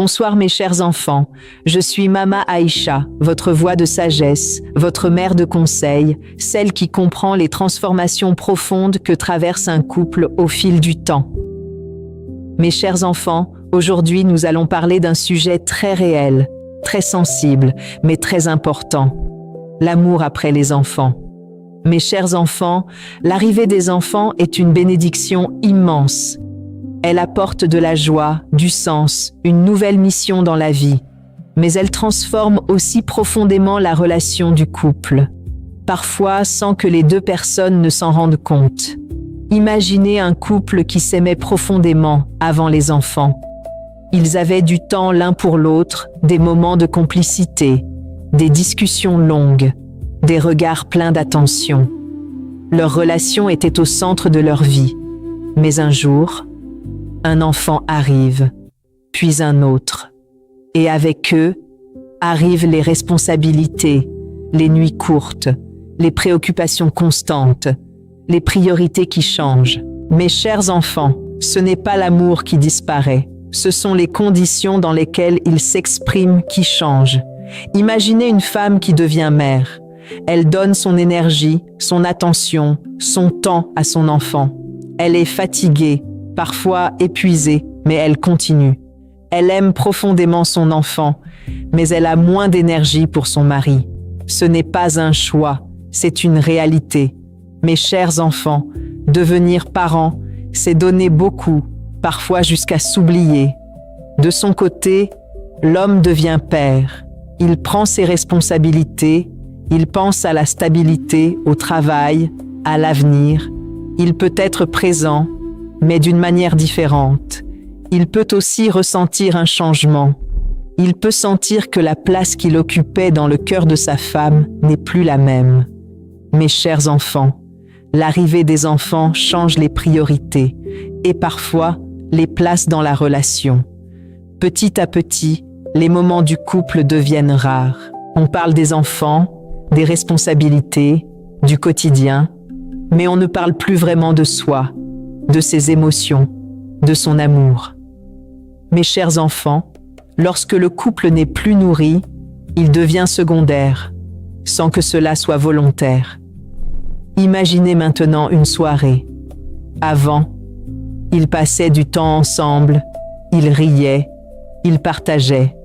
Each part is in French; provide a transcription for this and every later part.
Bonsoir mes chers enfants, je suis Mama Aïcha, votre voix de sagesse, votre mère de conseil, celle qui comprend les transformations profondes que traverse un couple au fil du temps. Mes chers enfants, aujourd'hui nous allons parler d'un sujet très réel, très sensible, mais très important. L'amour après les enfants. Mes chers enfants, l'arrivée des enfants est une bénédiction immense. Elle apporte de la joie, du sens, une nouvelle mission dans la vie. Mais elle transforme aussi profondément la relation du couple. Parfois sans que les deux personnes ne s'en rendent compte. Imaginez un couple qui s'aimait profondément avant les enfants. Ils avaient du temps l'un pour l'autre, des moments de complicité, des discussions longues, des regards pleins d'attention. Leur relation était au centre de leur vie. Mais un jour, un enfant arrive, puis un autre. Et avec eux, arrivent les responsabilités, les nuits courtes, les préoccupations constantes, les priorités qui changent. Mes chers enfants, ce n'est pas l'amour qui disparaît, ce sont les conditions dans lesquelles il s'exprime qui changent. Imaginez une femme qui devient mère. Elle donne son énergie, son attention, son temps à son enfant. Elle est fatiguée, parfois épuisée, mais elle continue. Elle aime profondément son enfant, mais elle a moins d'énergie pour son mari. Ce n'est pas un choix, c'est une réalité. Mes chers enfants, devenir parent, c'est donner beaucoup, parfois jusqu'à s'oublier. De son côté, l'homme devient père. Il prend ses responsabilités, il pense à la stabilité, au travail, à l'avenir. Il peut être présent, mais d'une manière différente. Il peut aussi ressentir un changement. Il peut sentir que la place qu'il occupait dans le cœur de sa femme n'est plus la même. Mes chers enfants, l'arrivée des enfants change les priorités et parfois les place dans la relation. Petit à petit, les moments du couple deviennent rares. On parle des enfants, des responsabilités, du quotidien, mais on ne parle plus vraiment de soi, de ses émotions, de son amour. Mes chers enfants, lorsque le couple n'est plus nourri, il devient secondaire, sans que cela soit volontaire. Imaginez maintenant une soirée. Avant, ils passaient du temps ensemble, ils riaient, ils partageaient.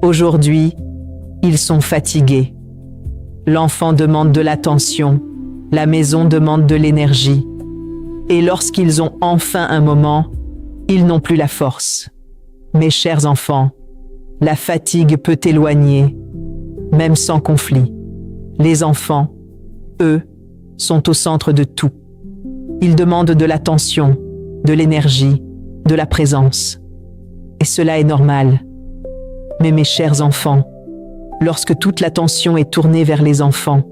Aujourd'hui, ils sont fatigués. L'enfant demande de l'attention, la maison demande de l'énergie. Et lorsqu'ils ont enfin un moment, ils n'ont plus la force. Mes chers enfants, la fatigue peut éloigner, même sans conflit. Les enfants, eux, sont au centre de tout. Ils demandent de l'attention, de l'énergie, de la présence. Et cela est normal. Mais mes chers enfants, lorsque toute l'attention est tournée vers les enfants,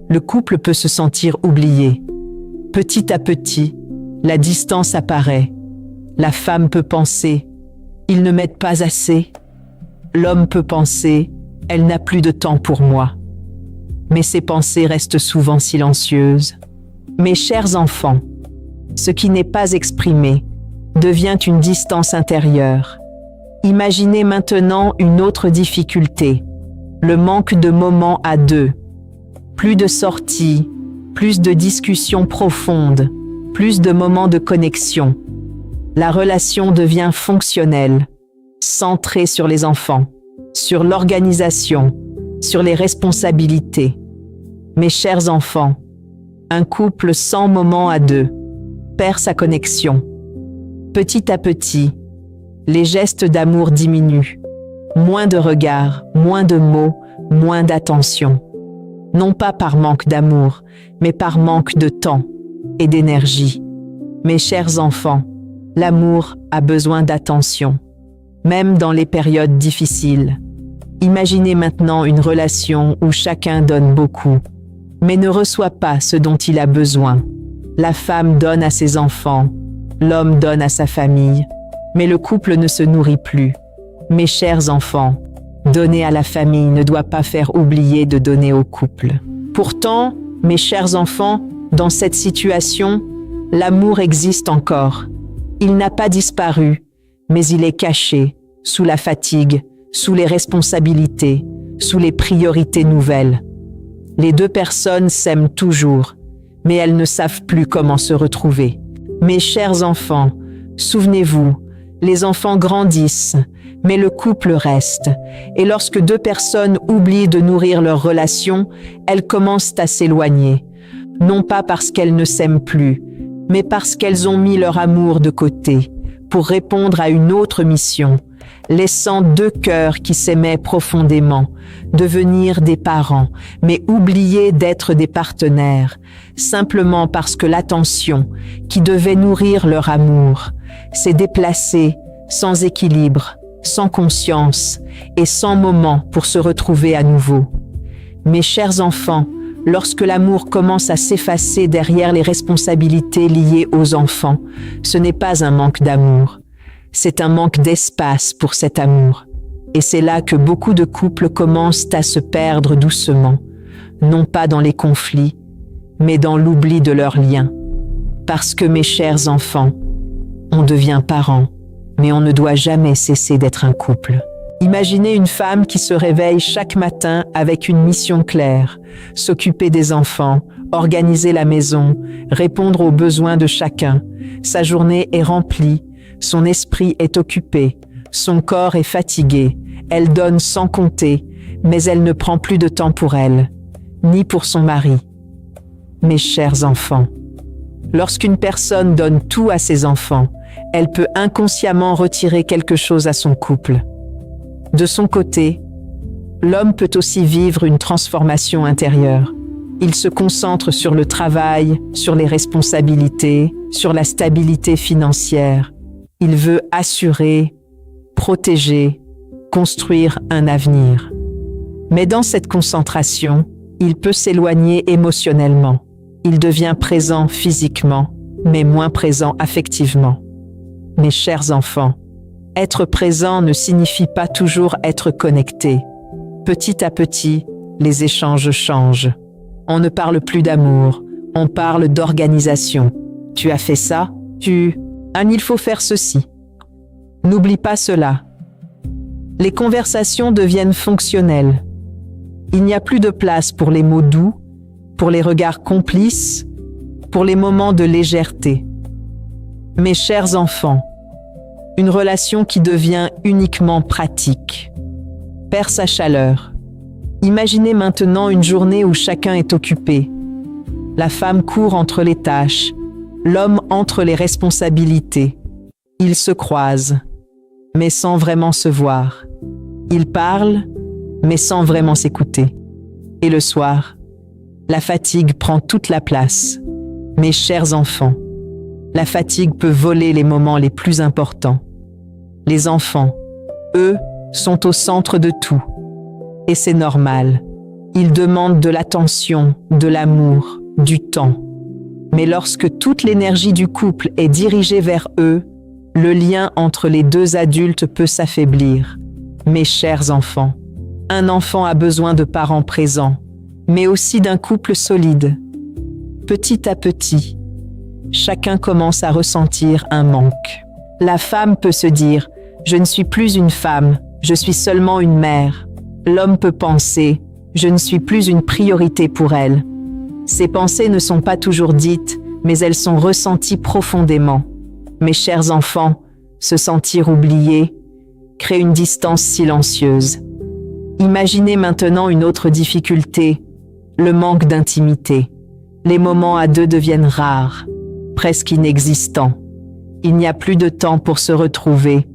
le couple peut se sentir oublié. Petit à petit, la distance apparaît. La femme peut penser « ils ne m'aident pas assez ». L'homme peut penser « elle n'a plus de temps pour moi ». Mais ces pensées restent souvent silencieuses. Mes chers enfants, ce qui n'est pas exprimé devient une distance intérieure. Imaginez maintenant une autre difficulté, le manque de moments à deux. Plus de sorties, plus de discussions profondes, plus de moments de connexion. La relation devient fonctionnelle, centrée sur les enfants, sur l'organisation, sur les responsabilités. Mes chers enfants, un couple sans moment à deux perd sa connexion. Petit à petit, les gestes d'amour diminuent. Moins de regards, moins de mots, moins d'attention. Non pas par manque d'amour, mais par manque de temps et d'énergie. Mes chers enfants, l'amour a besoin d'attention, même dans les périodes difficiles. Imaginez maintenant une relation où chacun donne beaucoup, mais ne reçoit pas ce dont il a besoin. La femme donne à ses enfants, l'homme donne à sa famille, mais le couple ne se nourrit plus. Mes chers enfants, donner à la famille ne doit pas faire oublier de donner au couple. Pourtant, mes chers enfants, dans cette situation, l'amour existe encore. Il n'a pas disparu, mais il est caché, sous la fatigue, sous les responsabilités, sous les priorités nouvelles. Les deux personnes s'aiment toujours, mais elles ne savent plus comment se retrouver. Mes chers enfants, souvenez-vous, les enfants grandissent, mais le couple reste. Et lorsque deux personnes oublient de nourrir leur relation, elles commencent à s'éloigner. Non pas parce qu'elles ne s'aiment plus, mais parce qu'elles ont mis leur amour de côté pour répondre à une autre mission, laissant deux cœurs qui s'aimaient profondément devenir des parents, mais oublier d'être des partenaires, simplement parce que l'attention qui devait nourrir leur amour s'est déplacée sans équilibre, sans conscience et sans moment pour se retrouver à nouveau. Mes chers enfants, lorsque l'amour commence à s'effacer derrière les responsabilités liées aux enfants, ce n'est pas un manque d'amour, c'est un manque d'espace pour cet amour. Et c'est là que beaucoup de couples commencent à se perdre doucement, non pas dans les conflits, mais dans l'oubli de leurs liens. Parce que mes chers enfants, on devient parents, mais on ne doit jamais cesser d'être un couple. Imaginez une femme qui se réveille chaque matin avec une mission claire, s'occuper des enfants, organiser la maison, répondre aux besoins de chacun. Sa journée est remplie, son esprit est occupé, son corps est fatigué, elle donne sans compter, mais elle ne prend plus de temps pour elle, ni pour son mari. Mes chers enfants, lorsqu'une personne donne tout à ses enfants, elle peut inconsciemment retirer quelque chose à son couple. De son côté, l'homme peut aussi vivre une transformation intérieure. Il se concentre sur le travail, sur les responsabilités, sur la stabilité financière. Il veut assurer, protéger, construire un avenir. Mais dans cette concentration, il peut s'éloigner émotionnellement. Il devient présent physiquement, mais moins présent affectivement. Mes chers enfants, être présent ne signifie pas toujours être connecté. Petit à petit, les échanges changent. On ne parle plus d'amour, on parle d'organisation. Tu as fait ça, il faut faire ceci. N'oublie pas cela. Les conversations deviennent fonctionnelles. Il n'y a plus de place pour les mots doux, pour les regards complices, pour les moments de légèreté. Mes chers enfants, une relation qui devient uniquement pratique perd sa chaleur. Imaginez maintenant une journée où chacun est occupé. La femme court entre les tâches, l'homme entre les responsabilités. Ils se croisent, mais sans vraiment se voir. Ils parlent, mais sans vraiment s'écouter. Et le soir, la fatigue prend toute la place. Mes chers enfants, la fatigue peut voler les moments les plus importants. Les enfants, eux, sont au centre de tout. Et c'est normal. Ils demandent de l'attention, de l'amour, du temps. Mais lorsque toute l'énergie du couple est dirigée vers eux, le lien entre les deux adultes peut s'affaiblir. Mes chers enfants, un enfant a besoin de parents présents, mais aussi d'un couple solide. Petit à petit, chacun commence à ressentir un manque. La femme peut se dire « Je ne suis plus une femme, je suis seulement une mère ». L'homme peut penser « Je ne suis plus une priorité pour elle ». Ces pensées ne sont pas toujours dites, mais elles sont ressenties profondément. Mes chers enfants, se sentir oublié crée une distance silencieuse. Imaginez maintenant une autre difficulté, le manque d'intimité. Les moments à deux deviennent rares, presque inexistants. Il n'y a plus de temps pour se retrouver,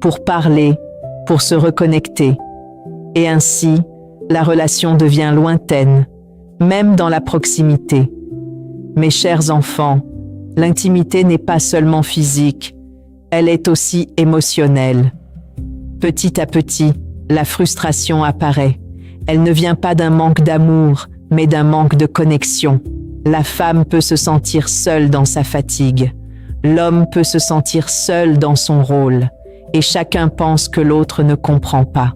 pour parler, pour se reconnecter. Et ainsi, la relation devient lointaine, même dans la proximité. Mes chers enfants, l'intimité n'est pas seulement physique, elle est aussi émotionnelle. Petit à petit, la frustration apparaît. Elle ne vient pas d'un manque d'amour, mais d'un manque de connexion. La femme peut se sentir seule dans sa fatigue. L'homme peut se sentir seul dans son rôle. Et chacun pense que l'autre ne comprend pas.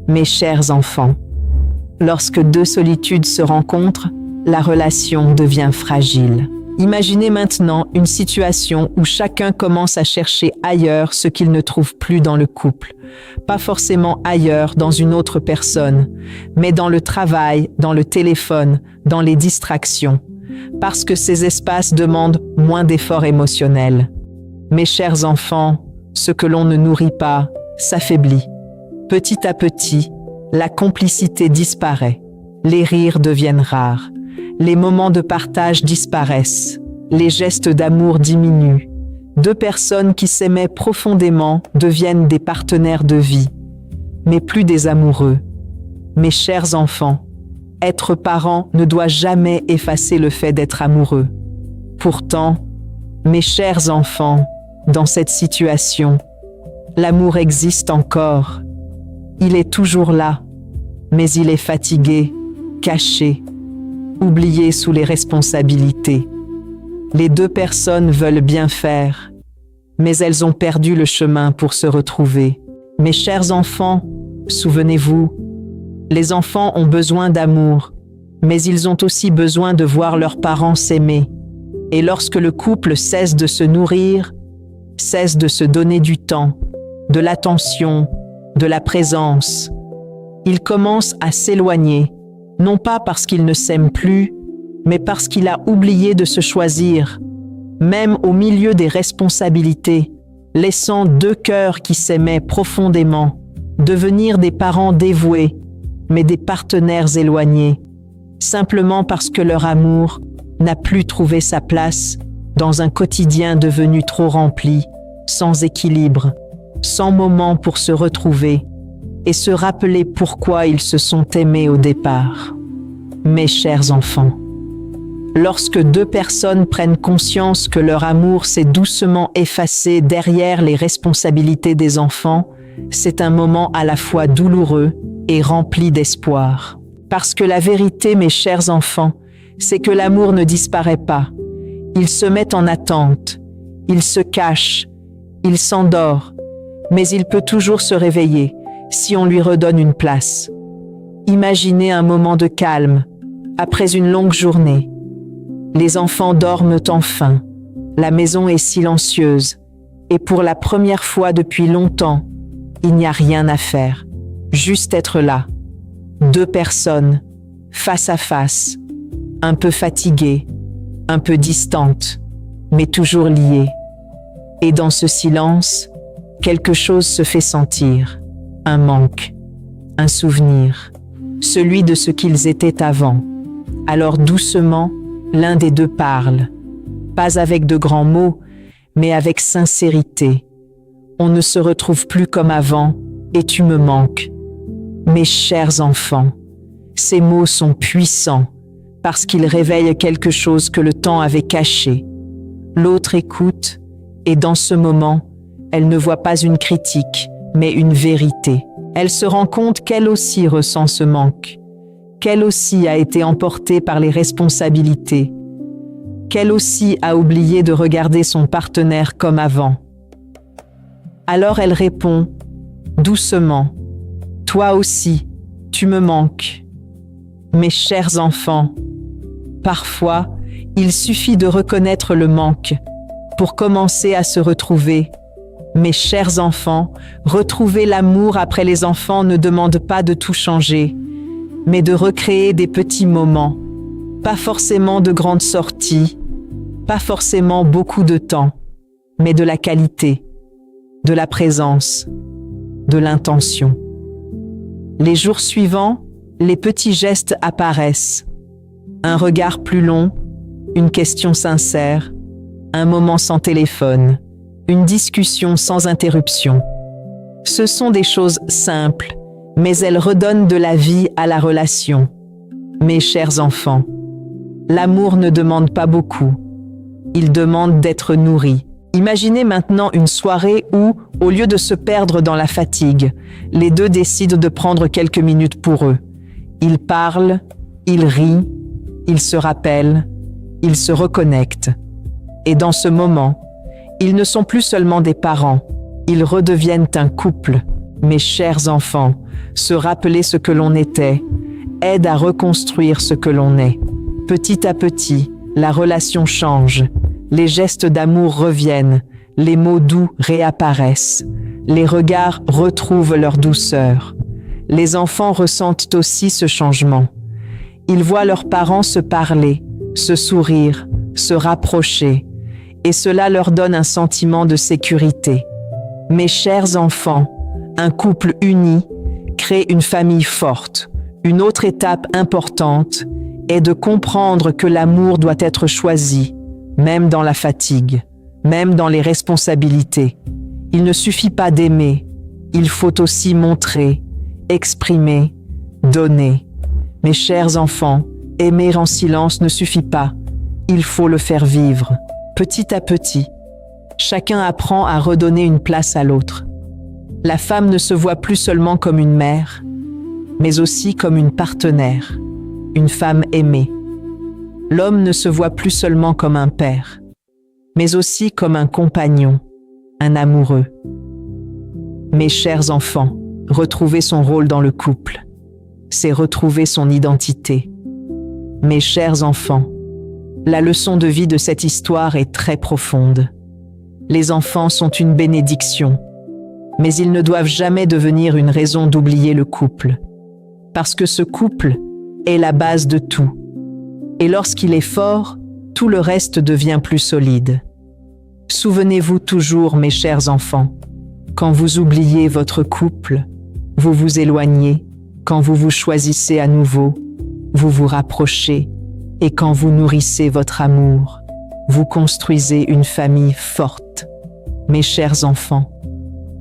Mes chers enfants, lorsque deux solitudes se rencontrent, la relation devient fragile. Imaginez maintenant une situation où chacun commence à chercher ailleurs ce qu'il ne trouve plus dans le couple. Pas forcément ailleurs dans une autre personne, mais dans le travail, dans le téléphone, dans les distractions. Parce que ces espaces demandent moins d'efforts émotionnels. Mes chers enfants, ce que l'on ne nourrit pas s'affaiblit. Petit à petit, la complicité disparaît. Les rires deviennent rares. Les moments de partage disparaissent. Les gestes d'amour diminuent. Deux personnes qui s'aimaient profondément deviennent des partenaires de vie, mais plus des amoureux. Mes chers enfants, être parent ne doit jamais effacer le fait d'être amoureux. Pourtant, mes chers enfants, dans cette situation, l'amour existe encore. Il est toujours là, mais il est fatigué, caché, oublié sous les responsabilités. Les deux personnes veulent bien faire, mais elles ont perdu le chemin pour se retrouver. Mes chers enfants, souvenez-vous, les enfants ont besoin d'amour, mais ils ont aussi besoin de voir leurs parents s'aimer. Et lorsque le couple cesse de se nourrir, cesse de se donner du temps, de l'attention, de la présence, il commence à s'éloigner, non pas parce qu'il ne s'aime plus, mais parce qu'il a oublié de se choisir, même au milieu des responsabilités, laissant deux cœurs qui s'aimaient profondément, devenir des parents dévoués, mais des partenaires éloignés, simplement parce que leur amour n'a plus trouvé sa place dans un quotidien devenu trop rempli, sans équilibre, sans moment pour se retrouver et se rappeler pourquoi ils se sont aimés au départ. Mes chers enfants, lorsque deux personnes prennent conscience que leur amour s'est doucement effacé derrière les responsabilités des enfants, c'est un moment à la fois douloureux et rempli d'espoir. Parce que la vérité, mes chers enfants, c'est que l'amour ne disparaît pas. Il se met en attente, il se cache, il s'endort, mais il peut toujours se réveiller si on lui redonne une place. Imaginez un moment de calme, après une longue journée. Les enfants dorment enfin, la maison est silencieuse, et pour la première fois depuis longtemps, il n'y a rien à faire, juste être là. Deux personnes, face à face, un peu fatiguées, un peu distantes, mais toujours liées. Et dans ce silence, quelque chose se fait sentir, un manque, un souvenir, celui de ce qu'ils étaient avant. Alors doucement, l'un des deux parle, pas avec de grands mots, mais avec sincérité. On ne se retrouve plus comme avant, et tu me manques. Mes chers enfants, ces mots sont puissants, parce qu'ils réveillent quelque chose que le temps avait caché. L'autre écoute, et dans ce moment, elle ne voit pas une critique, mais une vérité. Elle se rend compte qu'elle aussi ressent ce manque, qu'elle aussi a été emportée par les responsabilités, qu'elle aussi a oublié de regarder son partenaire comme avant. Alors elle répond, doucement, « Toi aussi, tu me manques. » Mes chers enfants, parfois, il suffit de reconnaître le manque pour commencer à se retrouver. Mes chers enfants, retrouver l'amour après les enfants ne demande pas de tout changer, mais de recréer des petits moments, pas forcément de grandes sorties, pas forcément beaucoup de temps, mais de la qualité, de la présence, de l'intention. Les jours suivants, les petits gestes apparaissent. Un regard plus long, une question sincère, un moment sans téléphone, une discussion sans interruption. Ce sont des choses simples, mais elles redonnent de la vie à la relation. Mes chers enfants, l'amour ne demande pas beaucoup. Il demande d'être nourri. Imaginez maintenant une soirée où, au lieu de se perdre dans la fatigue, les deux décident de prendre quelques minutes pour eux. Ils parlent, ils rient, ils se rappellent, ils se reconnectent. Et dans ce moment, ils ne sont plus seulement des parents, ils redeviennent un couple. Mes chers enfants, se rappeler ce que l'on était aide à reconstruire ce que l'on est. Petit à petit, la relation change, les gestes d'amour reviennent, les mots doux réapparaissent, les regards retrouvent leur douceur. Les enfants ressentent aussi ce changement. Ils voient leurs parents se parler, se sourire, se rapprocher, et cela leur donne un sentiment de sécurité. Mes chers enfants, un couple uni crée une famille forte. Une autre étape importante est de comprendre que l'amour doit être choisi, même dans la fatigue, même dans les responsabilités. Il ne suffit pas d'aimer, il faut aussi montrer, exprimer, donner. Mes chers enfants, aimer en silence ne suffit pas, il faut le faire vivre. Petit à petit, chacun apprend à redonner une place à l'autre. La femme ne se voit plus seulement comme une mère, mais aussi comme une partenaire, une femme aimée. L'homme ne se voit plus seulement comme un père, mais aussi comme un compagnon, un amoureux. Mes chers enfants, retrouver son rôle dans le couple, c'est retrouver son identité. Mes chers enfants, la leçon de vie de cette histoire est très profonde. Les enfants sont une bénédiction, mais ils ne doivent jamais devenir une raison d'oublier le couple, parce que ce couple est la base de tout. Et lorsqu'il est fort, tout le reste devient plus solide. Souvenez-vous toujours, mes chers enfants, quand vous oubliez votre couple, vous vous éloignez, quand vous vous choisissez à nouveau, vous vous rapprochez, et quand vous nourrissez votre amour, vous construisez une famille forte. Mes chers enfants,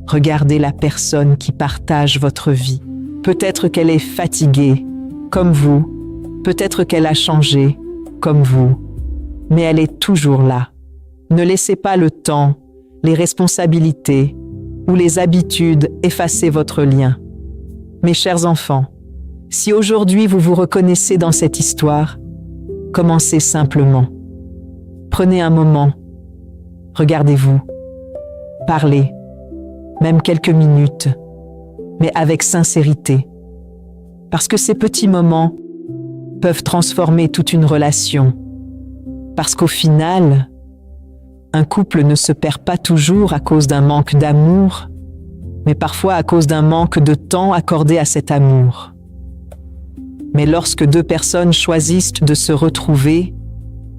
regardez la personne qui partage votre vie. Peut-être qu'elle est fatiguée, comme vous, peut-être qu'elle a changé, comme vous, mais elle est toujours là. Ne laissez pas le temps, les responsabilités ou les habitudes effacer votre lien. Mes chers enfants, si aujourd'hui vous vous reconnaissez dans cette histoire, commencez simplement. Prenez un moment, regardez-vous, parlez, même quelques minutes, mais avec sincérité. Parce que ces petits moments peuvent transformer toute une relation. Parce qu'au final, un couple ne se perd pas toujours à cause d'un manque d'amour, mais parfois à cause d'un manque de temps accordé à cet amour. Mais lorsque deux personnes choisissent de se retrouver,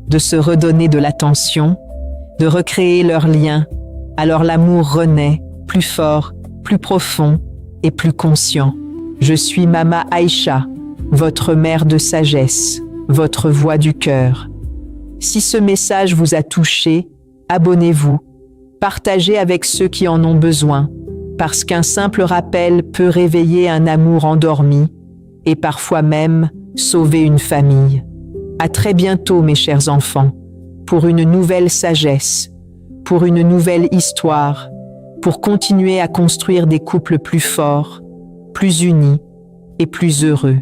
de se redonner de l'attention, de recréer leur lien, alors l'amour renaît, plus fort, plus profond et plus conscient. Je suis Mama Aïcha, votre mère de sagesse, votre voix du cœur. Si ce message vous a touché, abonnez-vous, partagez avec ceux qui en ont besoin, parce qu'un simple rappel peut réveiller un amour endormi et parfois même sauver une famille. À très bientôt, mes chers enfants, pour une nouvelle sagesse, pour une nouvelle histoire, pour continuer à construire des couples plus forts, plus unis et plus heureux.